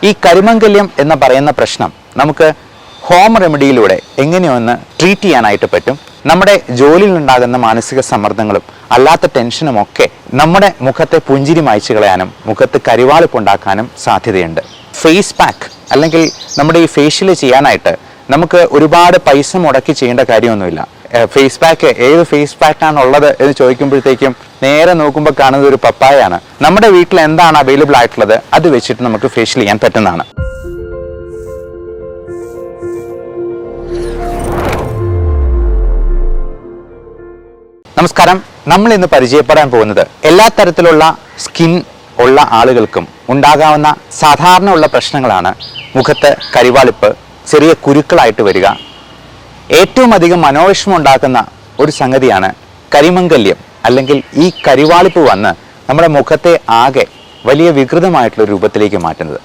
ഈ കരിമംഗല്യം എന്ന് പറയുന്ന പ്രശ്നം നമുക്ക് ഹോം റെമഡിയിലൂടെ എങ്ങനെയൊന്ന് ട്രീറ്റ് ചെയ്യാനായിട്ട് പറ്റും. നമ്മുടെ ജോലിയിൽ ഉണ്ടാകുന്ന മാനസിക സമ്മർദ്ദങ്ങളും അല്ലാത്ത ടെൻഷനും ഒക്കെ നമ്മുടെ മുഖത്തെ പുഞ്ചിരി മായ്ച്ചു കളയാനും മുഖത്ത് കരിവാളിപ്പുണ്ടാക്കാനും സാധ്യതയുണ്ട്. ഫേസ് പാക്ക് അല്ലെങ്കിൽ നമ്മുടെ ഈ ഫേഷ്യൽ ചെയ്യാനായിട്ട് നമുക്ക് ഒരുപാട് പൈസ മുടക്കി ചെയ്യേണ്ട കാര്യമൊന്നുമില്ല. ഫേസ് പാക്ക് ഏത് ഫേസ് പാക്കാണ് ഉള്ളത് എന്ന് ചോദിക്കുമ്പോഴത്തേക്കും നേരെ നോക്കുമ്പോൾ കാണുന്നത് ഒരു പപ്പായാണ്. നമ്മുടെ വീട്ടിൽ എന്താണ് അവൈലബിൾ ആയിട്ടുള്ളത് അത് വെച്ചിട്ട് നമുക്ക് ഫേഷ്യൽ ചെയ്യാൻ പറ്റുന്നതാണ്. നമസ്കാരം. നമ്മൾ ഇന്ന് പരിചയപ്പെടാൻ പോകുന്നത് എല്ലാ തരത്തിലുള്ള സ്കിൻ ഉള്ള ആളുകൾക്കും ഉണ്ടാകാവുന്ന സാധാരണ ഉള്ള പ്രശ്നങ്ങളാണ്. മുഖത്ത് കരിവാളിപ്പ്, ചെറിയ കുരുക്കളായിട്ട് വരിക. ഏറ്റവും അധികം മനോവിഷമം ഉണ്ടാക്കുന്ന ഒരു സംഗതിയാണ് കരിമംഗല്യം അല്ലെങ്കിൽ ഈ കരിവാളിപ്പ് വന്ന് നമ്മുടെ മുഖത്തെ ആകെ വലിയ വികൃതമായിട്ടുള്ള രൂപത്തിലേക്ക് മാറ്റുന്നത്.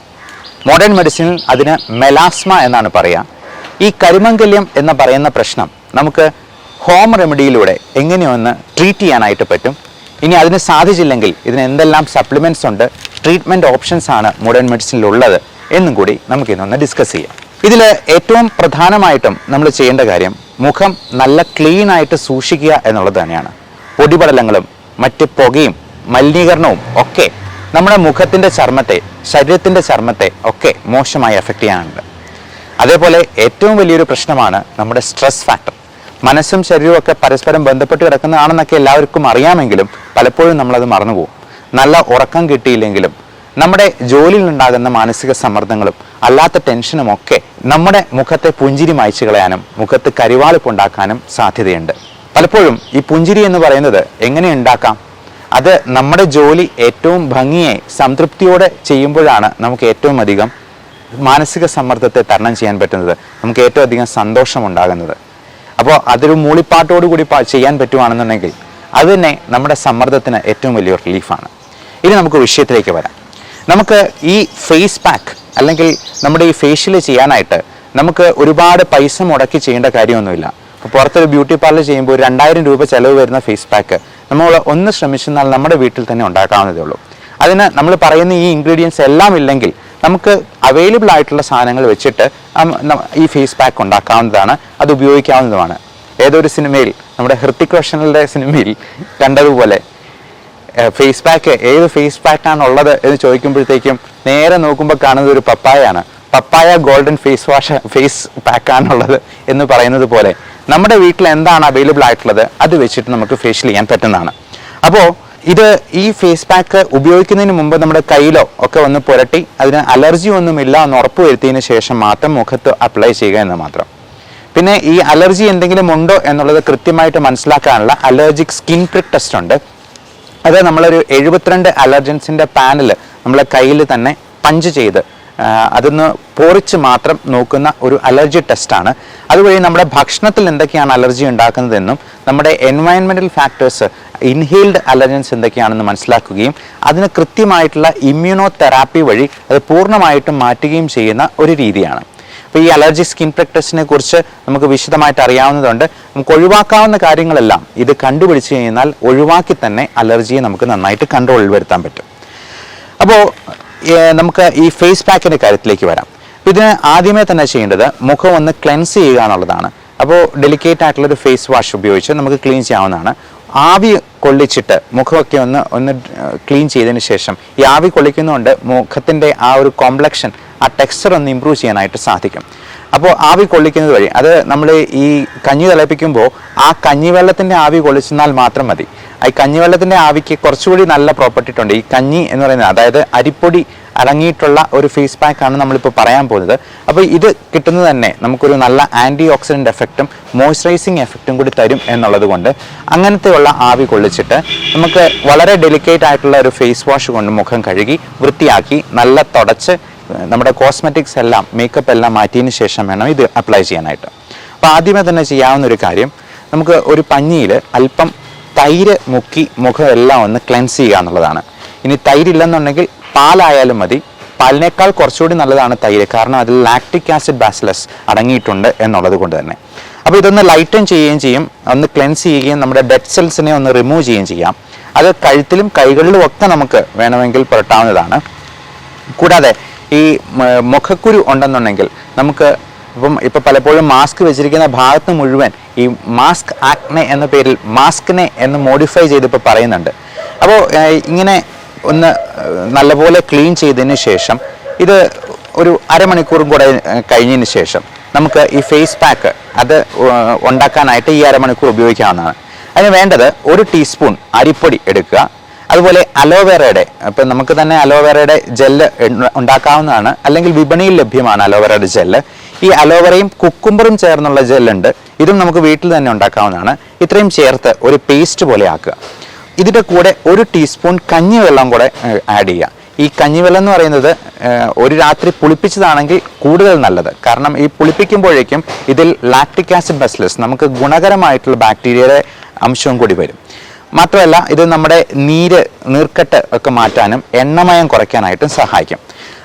മോഡേൺ മെഡിസിനിൽ അതിന് മെലാസ്മ എന്നാണ് പറയുക. ഈ കരിമംഗല്യം എന്ന് പറയുന്ന പ്രശ്നം നമുക്ക് ഹോം റെമഡിയിലൂടെ എങ്ങനെയൊന്ന് ട്രീറ്റ് ചെയ്യാനായിട്ട് പറ്റും. ഇനി അതിന് സാധിച്ചില്ലെങ്കിൽ ഇതിന് എന്തെല്ലാം സപ്ലിമെൻറ്റ്സ് ഉണ്ട്, ട്രീറ്റ്മെൻറ്റ് ഓപ്ഷൻസ് ആണ് മോഡേൺ മെഡിസിനിലുള്ളത് എന്നും കൂടി നമുക്കിന്നൊന്ന് ഡിസ്കസ് ചെയ്യാം. ഇതിൽ ഏറ്റവും പ്രധാനമായിട്ടും നമ്മൾ ചെയ്യേണ്ട കാര്യം മുഖം നല്ല ക്ലീൻ ആയിട്ട് സൂക്ഷിക്കുക എന്നുള്ളത് തന്നെയാണ്. പൊടിപടലങ്ങളും മറ്റ് പുകയും മലിനീകരണവും ഒക്കെ നമ്മുടെ മുഖത്തിൻ്റെ ചർമ്മത്തെ, ശരീരത്തിൻ്റെ ചർമ്മത്തെ ഒക്കെ മോശമായി എഫക്റ്റ് ചെയ്യാനുണ്ട്. അതേപോലെ ഏറ്റവും വലിയൊരു പ്രശ്നമാണ് നമ്മുടെ സ്ട്രെസ് ഫാക്ടർ. മനസ്സും ശരീരവും ഒക്കെ പരസ്പരം ബന്ധപ്പെട്ട് കിടക്കുന്നതാണെന്നൊക്കെ എല്ലാവർക്കും അറിയാമെങ്കിലും പലപ്പോഴും നമ്മളത് മറന്നുപോകും. നല്ല ഉറക്കം കിട്ടിയില്ലെങ്കിലും നമ്മുടെ ജോലിയിൽ ഉണ്ടാകുന്ന മാനസിക സമ്മർദ്ദങ്ങളും അല്ലാത്ത ടെൻഷനും ഒക്കെ നമ്മുടെ മുഖത്തെ പുഞ്ചിരി മായ്ച്ചു കളയാനും മുഖത്ത് കരിവാളിപ്പുണ്ടാക്കാനും സാധ്യതയുണ്ട്. പലപ്പോഴും ഈ പുഞ്ചിരി എന്ന് പറയുന്നത് എങ്ങനെ ഉണ്ടാക്കാം? അത് നമ്മുടെ ജോലി ഏറ്റവും ഭംഗിയെ സംതൃപ്തിയോടെ ചെയ്യുമ്പോഴാണ് നമുക്ക് ഏറ്റവും അധികം മാനസിക സമ്മർദ്ദത്തെ തരണം ചെയ്യാൻ പറ്റുന്നത്, നമുക്ക് ഏറ്റവും അധികം സന്തോഷമുണ്ടാകുന്നത്. അപ്പോൾ അതൊരു മൂളിപ്പാട്ടോടുകൂടി ചെയ്യാൻ പറ്റുവാണെന്നുണ്ടെങ്കിൽ അത് തന്നെ നമ്മുടെ സമ്മർദ്ദത്തിന് ഏറ്റവും വലിയൊരു റിലീഫാണ്. ഇനി നമുക്ക് വിഷയത്തിലേക്ക് വരാം. നമുക്ക് ഈ ഫേസ് പാക്ക് അല്ലെങ്കിൽ നമ്മുടെ ഈ ഫേഷ്യൽ ചെയ്യാനായിട്ട് നമുക്ക് ഒരുപാട് പൈസ മുടക്കി ചെയ്യേണ്ട കാര്യമൊന്നുമില്ല. അപ്പോൾ പുറത്തൊരു ബ്യൂട്ടി പാർലർ ചെയ്യുമ്പോൾ 2000 രൂപ ചിലവ് വരുന്ന ഫേസ് പാക്ക് നമ്മൾ ഒന്ന് ശ്രമിച്ചെന്നാൽ നമ്മുടെ വീട്ടിൽ തന്നെ ഉണ്ടാക്കാവുന്നതേ ഉള്ളൂ. അതിന് നമ്മൾ പറയുന്ന ഈ ഇൻഗ്രീഡിയൻസ് എല്ലാം ഇല്ലെങ്കിൽ നമുക്ക് അവൈലബിൾ ആയിട്ടുള്ള സാധനങ്ങൾ വെച്ചിട്ട് ഈ ഫേസ് പാക്ക് ഉണ്ടാക്കാവുന്നതാണ്, അത് ഉപയോഗിക്കാവുന്നതുമാണ്. ഏതൊരു സിനിമയിൽ, നമ്മുടെ ഹൃത്തിക് റോഷന്റെ സിനിമയിൽ കണ്ടതുപോലെ ഫേസ് പാക്ക് ഏത് ഫേസ് പാക്കാണ് ഉള്ളത് എന്ന് ചോദിക്കുമ്പോഴത്തേക്കും നേരെ നോക്കുമ്പോൾ കാണുന്നത് ഒരു പപ്പായാണ്. പപ്പായ ഗോൾഡൻ ഫേസ് പാക്കാണുള്ളത് എന്ന് പറയുന്നത് പോലെ നമ്മുടെ വീട്ടിൽ എന്താണ് അവൈലബിൾ ആയിട്ടുള്ളത് അത് വെച്ചിട്ട് നമുക്ക് ഫേഷ്യൽ ചെയ്യാൻ പറ്റുന്നതാണ്. അപ്പോൾ ഈ ഫേസ് പാക്ക് ഉപയോഗിക്കുന്നതിന് മുമ്പ് നമ്മുടെ കയ്യിലോ ഒക്കെ ഒന്ന് പുരട്ടി അതിന് അലർജി ഒന്നുമില്ല എന്ന് ഉറപ്പുവരുത്തിയതിന് ശേഷം മാത്രം മുഖത്ത് അപ്ലൈ ചെയ്യുക എന്ന് മാത്രം. പിന്നെ ഈ അലർജി എന്തെങ്കിലും ഉണ്ടോ എന്നുള്ളത് കൃത്യമായിട്ട് മനസ്സിലാക്കാനുള്ള അലർജിക് സ്കിൻ പ്രിക് ടെസ്റ്റ് ഉണ്ട്. അത് നമ്മളൊരു 72 അലർജൻസിൻ്റെ പാനൽ നമ്മളെ കയ്യിൽ തന്നെ പഞ്ച് ചെയ്ത് അതൊന്ന് പോറിച്ച് മാത്രം നോക്കുന്ന ഒരു അലർജി ടെസ്റ്റാണ്. അതുവഴി നമ്മുടെ ഭക്ഷണത്തിൽ എന്തൊക്കെയാണ് അലർജി ഉണ്ടാക്കുന്നതെന്നും നമ്മുടെ എൻവയൺമെൻറ്റൽ ഫാക്ടേഴ്സ്, ഇൻഹെയിൽഡ് അലർജൻസ് എന്തൊക്കെയാണെന്ന് മനസ്സിലാക്കുകയും അതിന് കൃത്യമായിട്ടുള്ള ഇമ്മ്യൂണോ തെറാപ്പി വഴി അത് പൂർണ്ണമായിട്ടും മാറ്റുകയും ചെയ്യുന്ന ഒരു രീതിയാണ്. അപ്പോൾ ഈ അലർജി സ്കിൻ പ്രിക് ടെസ്റ്റിനെ കുറിച്ച് നമുക്ക് വിശദമായിട്ട് അറിയാവുന്നതുണ്ട്. നമുക്ക് ഒഴിവാക്കാവുന്ന കാര്യങ്ങളെല്ലാം ഇത് കണ്ടുപിടിച്ച് കഴിഞ്ഞാൽ ഒഴിവാക്കി തന്നെ അലർജിയെ നമുക്ക് നന്നായിട്ട് കൺട്രോളിൽ വരുത്താൻ പറ്റും. അപ്പോൾ നമുക്ക് ഈ ഫേസ് പാക്കിൻ്റെ കാര്യത്തിലേക്ക് വരാം. ഇതിന് ആദ്യമേ തന്നെ ചെയ്യേണ്ടത് മുഖം ഒന്ന് ക്ലെൻസ് ചെയ്യുക എന്നുള്ളതാണ്. അപ്പോൾ ഡെലിക്കേറ്റ് ആയിട്ടുള്ളൊരു ഫേസ് വാഷ് ഉപയോഗിച്ച് നമുക്ക് ക്ലീൻ ചെയ്യാവുന്നതാണ്. ആവി കൊള്ളിച്ചിട്ട് മുഖമൊക്കെ ഒന്ന് ക്ലീൻ ചെയ്തതിന് ശേഷം ഈ ആവി കൊള്ളിക്കുന്നതുകൊണ്ട് മുഖത്തിൻ്റെ ആ ഒരു കോംപ്ലക്ഷൻ, ആ ടെക്സ്ചർ ഒന്ന് ഇമ്പ്രൂവ് ചെയ്യാനായിട്ട് സാധിക്കും. അപ്പോൾ ആവി കൊള്ളിക്കുന്നത് വഴി അത് നമ്മൾ ഈ കഞ്ഞി തിളപ്പിക്കുമ്പോൾ ആ കഞ്ഞിവെള്ളത്തിൻ്റെ ആവി കൊള്ളിച്ചെന്നാൽ മാത്രം മതി. ഈ കഞ്ഞിവെള്ളത്തിൻ്റെ ആവിക്ക് കുറച്ചുകൂടി നല്ല പ്രോപ്പർട്ടി ഉണ്ട്. ഈ കഞ്ഞി എന്ന് പറയുന്നത്, അതായത് അരിപ്പൊടി അടങ്ങിയിട്ടുള്ള ഒരു ഫേസ് പാക്കാണ് നമ്മളിപ്പോൾ പറയാൻ പോകുന്നത്. അപ്പോൾ ഇത് കിട്ടുന്നത് തന്നെ നമുക്കൊരു നല്ല ആൻറ്റി ഓക്സിഡൻറ്റ് എഫക്റ്റും മോയ്സ്ചറൈസിങ് എഫക്റ്റും കൂടി തരും എന്നുള്ളത് കൊണ്ട് അങ്ങനത്തെയുള്ള ആവി കൊള്ളിച്ചിട്ട് നമുക്ക് വളരെ ഡെലിക്കേറ്റ് ആയിട്ടുള്ള ഒരു ഫേസ് വാഷ് കൊണ്ട് മുഖം കഴുകി വൃത്തിയാക്കി നല്ല തുടച്ച് നമ്മുടെ കോസ്മെറ്റിക്സ് എല്ലാം, മേക്കപ്പ് എല്ലാം മാറ്റിയതിന് ശേഷം വേണം ഇത് അപ്ലൈ ചെയ്യാനായിട്ട്. അപ്പോൾ ആദ്യമേ തന്നെ ചെയ്യാവുന്ന ഒരു കാര്യം, നമുക്ക് ഒരു പഞ്ഞിയിൽ അല്പം തൈര് മുക്കി മുഖം എല്ലാം ഒന്ന് ക്ലെൻസ് ചെയ്യുക എന്നുള്ളതാണ്. ഇനി തൈരില്ലെന്നുണ്ടെങ്കിൽ പാലായാലും മതി. പാലിനേക്കാൾ കുറച്ചുകൂടി നല്ലതാണ് തൈര്, കാരണം അതിൽ ലാക്റ്റിക് ആസിഡ് ബാസിലസ് അടങ്ങിയിട്ടുണ്ട് എന്നുള്ളത് കൊണ്ട് തന്നെ. അപ്പോൾ ഇതൊന്ന് ലൈറ്റൻ ചെയ്യുകയും ചെയ്യും, ഒന്ന് ക്ലെൻസ് ചെയ്യുകയും നമ്മുടെ ഡെഡ് സെൽസിനെ ഒന്ന് റിമൂവ് ചെയ്യുകയും ചെയ്യാം. അത് കഴുത്തിലും കൈകളിലും ഒക്കെ നമുക്ക് വേണമെങ്കിൽ പുരട്ടാവുന്നതാണ്. കൂടാതെ ഈ മുഖക്കുരു ഉണ്ടെന്നുണ്ടെങ്കിൽ നമുക്ക് ഇപ്പം പലപ്പോഴും മാസ്ക് വെച്ചിരിക്കുന്ന ഭാഗത്ത് മുഴുവൻ ഈ മാസ്ക് ആക്നെ എന്ന പേരിൽ മാസ്കിനെ എന്ന് മോഡിഫൈ ചെയ്തിപ്പോൾ പറയുന്നുണ്ട്. അപ്പോൾ ഇങ്ങനെ ഒന്ന് നല്ലപോലെ ക്ലീൻ ചെയ്തതിന് ശേഷം ഇത് ഒരു അരമണിക്കൂറും കൂടെ കഴിഞ്ഞതിന് ശേഷം നമുക്ക് ഈ ഫേസ് പാക്ക് അത് ഉണ്ടാക്കാനായിട്ട് ഈ അരമണിക്കൂർ ഉപയോഗിക്കാവുന്നതാണ്. അതിന് വേണ്ടത് 1 ടീസ്പൂൺ അരിപ്പൊടി എടുക്കുക. അതുപോലെ അലോവേറയുടെ ഇപ്പം നമുക്ക് തന്നെ അലോവേറയുടെ ജെല്ല് ഉണ്ടാക്കാവുന്നതാണ്, അല്ലെങ്കിൽ വിപണിയിൽ ലഭ്യമാണ് അലോവേറയുടെ ജെല്ല്. ഈ അലോവേറയും കുക്കുംബറും ചേർന്നുള്ള ജെല്ലുണ്ട്, ഇതും നമുക്ക് വീട്ടിൽ തന്നെ ഉണ്ടാക്കാവുന്നതാണ്. ഇത്രയും ചേർത്ത് ഒരു പേസ്റ്റ് പോലെ ആക്കുക. ഇതിൻ്റെ കൂടെ 1 ടീസ്പൂൺ കഞ്ഞിവെള്ളം കൂടെ ആഡ് ചെയ്യുക. ഈ കഞ്ഞിവെള്ളം എന്ന് പറയുന്നത് ഒരു രാത്രി പുളിപ്പിച്ചതാണെങ്കിൽ കൂടുതൽ നല്ലത്. കാരണം ഈ പുളിപ്പിക്കുമ്പോഴേക്കും ഇതിൽ ലാക്റ്റിക് ആസിഡ് ബസിലസ് നമുക്ക് ഗുണകരമായിട്ടുള്ള ബാക്ടീരിയയുടെ അംശവും കൂടി വരും. മാത്രമല്ല ഇത് നമ്മുടെ നീർക്കെട്ട് ഒക്കെ മാറ്റാനും എണ്ണമയം കുറയ്ക്കാനായിട്ടും സഹായിക്കും.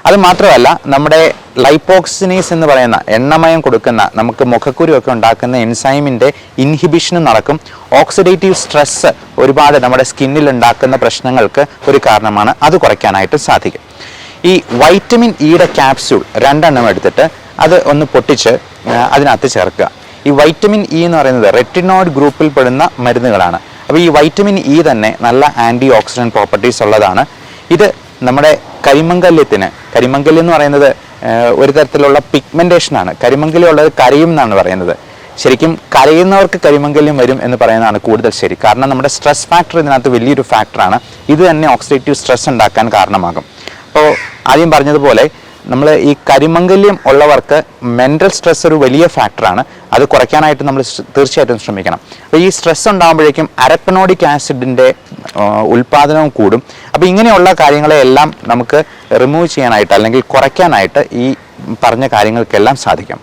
അത് മാത്രമല്ല നമ്മുടെ ലൈപ്പോക്സിനീസ് എന്ന് പറയുന്ന എണ്ണമയം കൊടുക്കുന്ന നമുക്ക് മുഖക്കുരു ഒക്കെ ഉണ്ടാക്കുന്ന എൻസൈമിൻ്റെ ഇൻഹിബിഷനും നടക്കും. ഓക്സിഡേറ്റീവ് സ്ട്രെസ് ഒരുപാട് നമ്മുടെ സ്കിന്നിൽ ഉണ്ടാക്കുന്ന പ്രശ്നങ്ങൾക്ക് ഒരു കാരണമാണ്, അത് കുറയ്ക്കാനായിട്ട് സാധിക്കും. ഈ വൈറ്റമിൻ ഇയുടെ ക്യാപ്സ്യൂൾ 2 എണ്ണം എടുത്തിട്ട് അത് ഒന്ന് പൊട്ടിച്ച് അതിനകത്ത് ചേർക്കുക. ഈ വൈറ്റമിൻ ഇ എന്ന് പറയുന്നത് റെറ്റിനോയിഡ് ഗ്രൂപ്പിൽ പെടുന്ന മരുന്നുകളാണ്. അപ്പോൾ ഈ വൈറ്റമിൻ ഇ തന്നെ നല്ല ആൻറ്റി ഓക്സിഡൻറ്റ് പ്രോപ്പർട്ടീസ് ഉള്ളതാണ്. ഇത് നമ്മുടെ കരിമംഗല്യം എന്ന് പറയുന്നത് ഒരു തരത്തിലുള്ള പിഗ്മെൻറ്റേഷനാണ്. കരിമംഗല്യം ഉള്ളത് കരയും എന്നാണ് പറയുന്നത്. ശരിക്കും കരയുന്നവർക്ക് കരിമംഗല്യം വരും എന്ന് പറയുന്നതാണ് കൂടുതൽ ശരി. കാരണം നമ്മുടെ സ്ട്രെസ് ഫാക്ടർ ഇതിനകത്ത് വലിയൊരു ഫാക്ടറാണ്. ഇത് തന്നെ ഓക്സിഡേറ്റീവ് സ്ട്രെസ് ഉണ്ടാക്കാൻ കാരണമാകും. അപ്പോൾ ആദ്യം പറഞ്ഞതുപോലെ നമ്മൾ ഈ കരിമംഗല്യം ഉള്ളവർക്ക് മെൻ്റൽ സ്ട്രെസ് ഒരു വലിയ ഫാക്ടറാണ്. അത് കുറയ്ക്കാനായിട്ട് നമ്മൾ തീർച്ചയായിട്ടും ശ്രമിക്കണം. അപ്പോൾ ഈ സ്ട്രെസ് ഉണ്ടാകുമ്പോഴേക്കും അരപ്പനോഡിക് ആസിഡിൻ്റെ ഉൽപ്പാദനവും കൂടും. അപ്പോൾ ഇങ്ങനെയുള്ള കാര്യങ്ങളെല്ലാം നമുക്ക് റിമൂവ് ചെയ്യാനായിട്ട് അല്ലെങ്കിൽ കുറയ്ക്കാനായിട്ട് ഈ പറഞ്ഞ കാര്യങ്ങൾക്കെല്ലാം സാധിക്കും.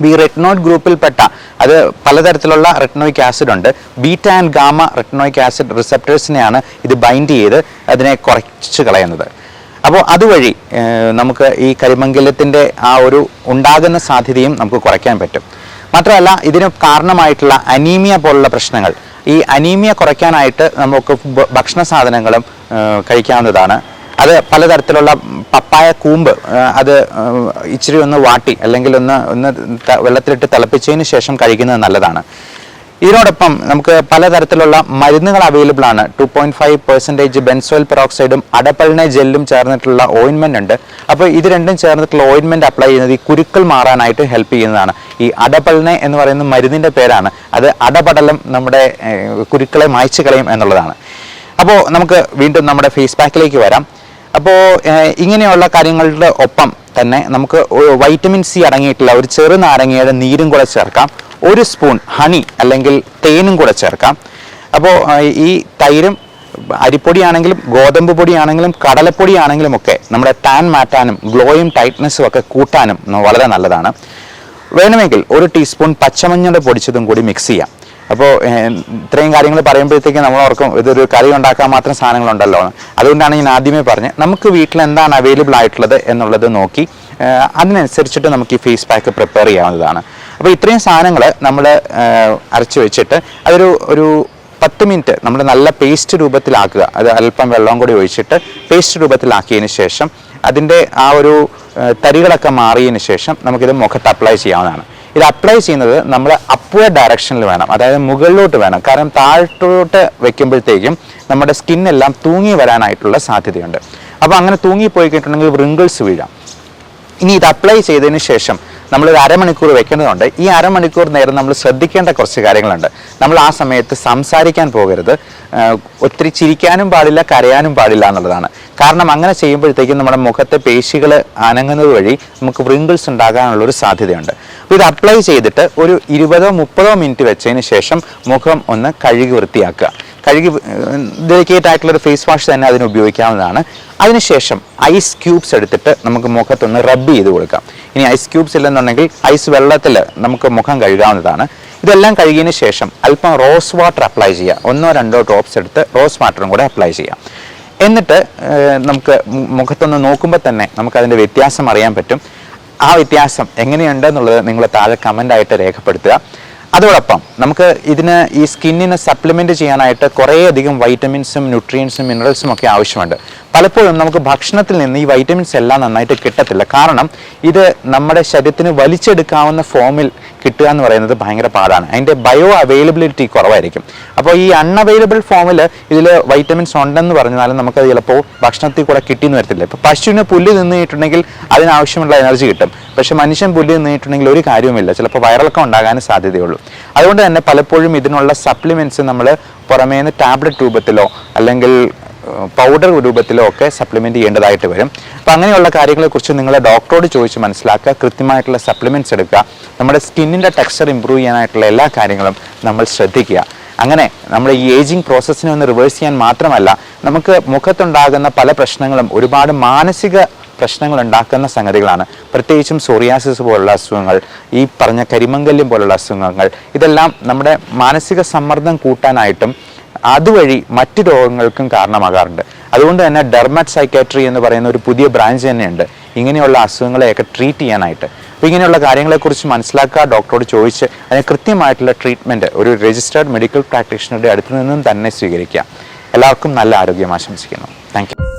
ഈ റെറ്റിനോയിഡ് ഗ്രൂപ്പിൽപ്പെട്ട അത് പലതരത്തിലുള്ള റെറ്റിനോയിക് ആസിഡ് ഉണ്ട്. Beta and gamma retinoic acid റിസപ്റ്റേഴ്സിനെയാണ് ഇത് ബൈൻഡ് ചെയ്ത് അതിനെ കുറച്ച് കളയുന്നത്. അപ്പോൾ അതുവഴി നമുക്ക് ഈ കരിമംഗല്യത്തിൻ്റെ ആ ഒരു ഉണ്ടാകുന്ന സാധ്യതയും നമുക്ക് കുറയ്ക്കാൻ പറ്റും. മാത്രമല്ല ഇതിന് കാരണമായിട്ടുള്ള അനീമിയ പോലുള്ള പ്രശ്നങ്ങൾ, ഈ അനീമിയ കുറയ്ക്കാനായിട്ട് നമുക്ക് ഭക്ഷണ സാധനങ്ങളും കഴിക്കാവുന്നതാണ്. അത് പലതരത്തിലുള്ള പപ്പായ കൂമ്പ് അത് ഇച്ചിരി ഒന്ന് വാട്ടി അല്ലെങ്കിൽ ഒന്ന് വെള്ളത്തിലിട്ട് തിളപ്പിച്ചതിന് ശേഷം കഴിക്കുന്നത് നല്ലതാണ്. ഇതിനോടൊപ്പം നമുക്ക് പലതരത്തിലുള്ള മരുന്നുകൾ അവൈലബിൾ ആണ്. 2.5% ബെൻസോയിൽ പെറോക്സൈഡും അഡപ്പളിനെ ജെല്ലും ചേർന്നിട്ടുള്ള ഓയിൻമെൻ്റ് ഉണ്ട്. അപ്പോൾ ഇത് രണ്ടും ചേർന്നിട്ടുള്ള ഓയിൻമെൻ്റ് അപ്ലൈ ചെയ്യുന്നത് ഈ കുരുക്കൾ മാറാനായിട്ട് ഹെൽപ്പ് ചെയ്യുന്നതാണ്. ഈ അഡപ്പളിനെ എന്ന് പറയുന്ന മരുന്നിൻ്റെ പേരാണ്. അത് അടപടലം നമ്മുടെ കുരുക്കളെ മായ്ച്ചു കളയും എന്നുള്ളതാണ്. അപ്പോൾ നമുക്ക് വീണ്ടും നമ്മുടെ ഫേസ് പാക്കിലേക്ക് വരാം. അപ്പോൾ ഇങ്ങനെയുള്ള കാര്യങ്ങളുടെ ഒപ്പം തന്നെ നമുക്ക് വൈറ്റമിൻ സി അടങ്ങിയിട്ടുള്ള ഒരു ചെറുനാരങ്ങയുടെ നീരും കൂടെ ചേർക്കാം. 1 സ്പൂൺ ഹണി അല്ലെങ്കിൽ തേനും കൂടെ ചേർക്കാം. അപ്പോൾ ഈ തൈരും അരിപ്പൊടിയാണെങ്കിലും ഗോതമ്പ് പൊടിയാണെങ്കിലും കടലപ്പൊടിയാണെങ്കിലും ഒക്കെ നമ്മുടെ ടാൻ മാറ്റാനും ഗ്ലോയും ടൈറ്റ്നസ്സും ഒക്കെ കൂട്ടാനും വളരെ നല്ലതാണ്. വേണമെങ്കിൽ 1 ടീസ്പൂൺ പച്ചമഞ്ഞൾ പൊടിച്ചതും കൂടി മിക്സ് ചെയ്യാം. അപ്പോൾ ഇത്രയും കാര്യങ്ങൾ പറയുമ്പോഴത്തേക്ക് നമ്മൾ ഓർക്കും ഇതൊരു കറി ഉണ്ടാക്കാൻ മാത്രം സാധനങ്ങളുണ്ടല്ലോ. അതുകൊണ്ടാണ് ഞാൻ ആദ്യമേ പറഞ്ഞത് നമുക്ക് വീട്ടിൽ എന്താണ് അവൈലബിൾ ആയിട്ടുള്ളത് എന്നുള്ളത് നോക്കി അതിനനുസരിച്ചിട്ട് നമുക്ക് ഈ ഫേസ് പാക്ക് പ്രിപ്പയർ ചെയ്യാവുന്നതാണ്. അപ്പോൾ ഇത്രയും സാധനങ്ങൾ നമ്മൾ അരച്ച് വെച്ചിട്ട് ഒരു 10 മിനിറ്റ് നമ്മൾ നല്ല പേസ്റ്റ് രൂപത്തിലാക്കുക. അത് അല്പം വെള്ളം കൂടി ഒഴിച്ചിട്ട് പേസ്റ്റ് രൂപത്തിലാക്കിയതിന് ശേഷം അതിൻ്റെ ആ ഒരു തരികളൊക്കെ മാറിയതിന് ശേഷം നമുക്കിത് മുഖത്ത് അപ്ലൈ ചെയ്യാവുന്നതാണ്. ഇത് അപ്ലൈ ചെയ്യുന്നത് നമ്മൾ അപ്വേർഡ് ഡയറക്ഷനിൽ വേണം, അതായത് മുകളിലോട്ട് വേണം. കാരണം താഴോട്ട് വെക്കുമ്പോഴത്തേക്കും നമ്മുടെ സ്കിന്നെല്ലാം തൂങ്ങി വരാനായിട്ടുള്ള സാധ്യതയുണ്ട്. അപ്പോൾ അങ്ങനെ തൂങ്ങിപ്പോയി കഴിഞ്ഞിട്ടുണ്ടെങ്കിൽ റിങ്കിൾസ് വീഴാം. ഇനി ഇത് അപ്ലൈ ചെയ്തതിന് ശേഷം നമ്മളൊരു അരമണിക്കൂർ വെക്കേണ്ടതുണ്ട്. ഈ അരമണിക്കൂർ നേരം നമ്മൾ ശ്രദ്ധിക്കേണ്ട കുറച്ച് കാര്യങ്ങളുണ്ട്. നമ്മൾ ആ സമയത്ത് സംസാരിക്കാൻ പോകരുത്, ഒത്തിരി ചിരിക്കാനും പാടില്ല, കരയാനും പാടില്ല എന്നുള്ളതാണ്. കാരണം അങ്ങനെ ചെയ്യുമ്പോഴത്തേക്കും നമ്മുടെ മുഖത്തെ പേശികൾ അനങ്ങുന്നത് വഴി നമുക്ക് റിങ്കിൾസ് ഉണ്ടാകാനുള്ളൊരു സാധ്യതയുണ്ട്. അപ്പോൾ ഇത് അപ്ലൈ ചെയ്തിട്ട് ഒരു 20-30 മിനിറ്റ് വെച്ചതിന് ശേഷം മുഖം ഒന്ന് കഴുകി വൃത്തിയാക്കുക. ഡെലിക്കേറ്റ് ആയിട്ടുള്ളൊരു ഫേസ് വാഷ് തന്നെ അതിന് ഉപയോഗിക്കാവുന്നതാണ്. അതിനുശേഷം ഐസ് ക്യൂബ്സ് എടുത്തിട്ട് നമുക്ക് മുഖത്തൊന്ന് റബ്ബ് ചെയ്ത് കൊടുക്കാം. ഇനി ഐസ് ക്യൂബ്സ് ഇല്ലെന്നുണ്ടെങ്കിൽ ഐസ് വെള്ളത്തിൽ നമുക്ക് മുഖം കഴുകാവുന്നതാണ്. ഇതെല്ലാം കഴുകിയതിന് ശേഷം അല്പം റോസ് വാട്ടർ അപ്ലൈ ചെയ്യുക. 1-2 ഡ്രോപ്സ് എടുത്ത് റോസ് വാട്ടറും കൂടെ അപ്ലൈ ചെയ്യാം. എന്നിട്ട് നമുക്ക് മുഖത്തൊന്ന് നോക്കുമ്പോൾ തന്നെ നമുക്കതിൻ്റെ വ്യത്യാസം അറിയാൻ പറ്റും. ആ വ്യത്യാസം എങ്ങനെയുണ്ടെന്നുള്ളത് നിങ്ങൾ താഴെ കമൻ്റായിട്ട് രേഖപ്പെടുത്തുക. അതോടൊപ്പം നമുക്ക് ഈ സ്കിന്നിനെ സപ്ലിമെൻറ്റ് ചെയ്യാനായിട്ട് കുറേയധികം വൈറ്റമിൻസും ന്യൂട്രിയൻസും മിനറൽസും ഒക്കെ ആവശ്യമുണ്ട്. പലപ്പോഴും നമുക്ക് ഭക്ഷണത്തിൽ നിന്ന് ഈ വൈറ്റമിൻസ് എല്ലാം നന്നായിട്ട് കിട്ടത്തില്ല. കാരണം ഇത് നമ്മുടെ ശരീരത്തിന് വലിച്ചെടുക്കാവുന്ന ഫോമിൽ കിട്ടുക എന്ന് പറയുന്നത് ഭയങ്കര പാടാണ്. അതിൻ്റെ ബയോ അവൈലബിലിറ്റി കുറവായിരിക്കും. അപ്പോൾ ഈ അൺഅവൈലബിൾ ഫോമിൽ ഇതിൽ വൈറ്റമിൻസ് ഉണ്ടെന്ന് പറഞ്ഞാലും നമുക്കത് ചിലപ്പോൾ ഭക്ഷണത്തിൽ കൂടെ കിട്ടിയെന്ന് വരത്തില്ല. ഇപ്പോൾ പശുവിന് പുല്ല് തിന്നിട്ടുണ്ടെങ്കിൽ അതിനാവശ്യമുള്ള എനർജി കിട്ടും. പക്ഷെ മനുഷ്യൻ പുല്ല് തിന്നിട്ടുണ്ടെങ്കിൽ ഒരു കാര്യവുമില്ല, ചിലപ്പോൾ വയറിളക്കം ഉണ്ടാകാൻ സാധ്യതയുള്ളൂ. അതുകൊണ്ട് തന്നെ പലപ്പോഴും ഇതിനുള്ള സപ്ലിമെൻറ്റ്സ് നമ്മൾ പുറമേന്ന് ടാബ്ലറ്റ് രൂപത്തിലോ അല്ലെങ്കിൽ പൗഡർ രൂപത്തിലോ ഒക്കെ സപ്ലിമെൻറ്റ് ചെയ്യേണ്ടതായിട്ട് വരും. അപ്പോൾ അങ്ങനെയുള്ള കാര്യങ്ങളെക്കുറിച്ച് നിങ്ങൾ ഡോക്ടറോട് ചോദിച്ച് മനസ്സിലാക്കുക, കൃത്യമായിട്ടുള്ള സപ്ലിമെൻറ്റ്സ് എടുക്കുക, നമ്മുടെ സ്കിന്നിൻ്റെ ടെക്സ്ചർ ഇമ്പ്രൂവ് ചെയ്യാനായിട്ടുള്ള എല്ലാ കാര്യങ്ങളും നമ്മൾ ശ്രദ്ധിക്കുക. അങ്ങനെ നമ്മൾ ഈ ഏജിങ് പ്രോസസ്സിനെ ഒന്ന് റിവേഴ്സ് ചെയ്യാൻ മാത്രമല്ല, നമുക്ക് മുഖത്തുണ്ടാകുന്ന പല പ്രശ്നങ്ങളും ഒരുപാട് മാനസിക പ്രശ്നങ്ങൾ ഉണ്ടാക്കുന്ന സംഗതികളാണ്. പ്രത്യേകിച്ചും സോറിയാസിസ് പോലുള്ള അസുഖങ്ങൾ, ഈ പറഞ്ഞ കരിമംഗല്യം പോലുള്ള അസുഖങ്ങൾ, ഇതെല്ലാം നമ്മുടെ മാനസിക സമ്മർദ്ദം കൂട്ടാനായിട്ടും അതുവഴി മറ്റു രോഗങ്ങൾക്കും കാരണമാകാറുണ്ട്. അതുകൊണ്ട് തന്നെ ഡെർമറ്റ് സൈക്കാട്രി എന്ന് പറയുന്ന ഒരു പുതിയ ബ്രാഞ്ച് തന്നെയുണ്ട് ഇങ്ങനെയുള്ള അസുഖങ്ങളെയൊക്കെ ട്രീറ്റ് ചെയ്യാനായിട്ട്. അപ്പോൾ ഇങ്ങനെയുള്ള കാര്യങ്ങളെക്കുറിച്ച് മനസ്സിലാക്കുക, ഡോക്ടറോട് ചോദിച്ച് അതിന് കൃത്യമായിട്ടുള്ള ട്രീറ്റ്മെൻറ്റ് ഒരു രജിസ്റ്റേർഡ് മെഡിക്കൽ പ്രാക്ടീഷണറുടെ അടുത്തു നിന്നും തന്നെ സ്വീകരിക്കുക. എല്ലാവർക്കും നല്ല ആരോഗ്യം ആശംസിക്കുന്നു. Thank you.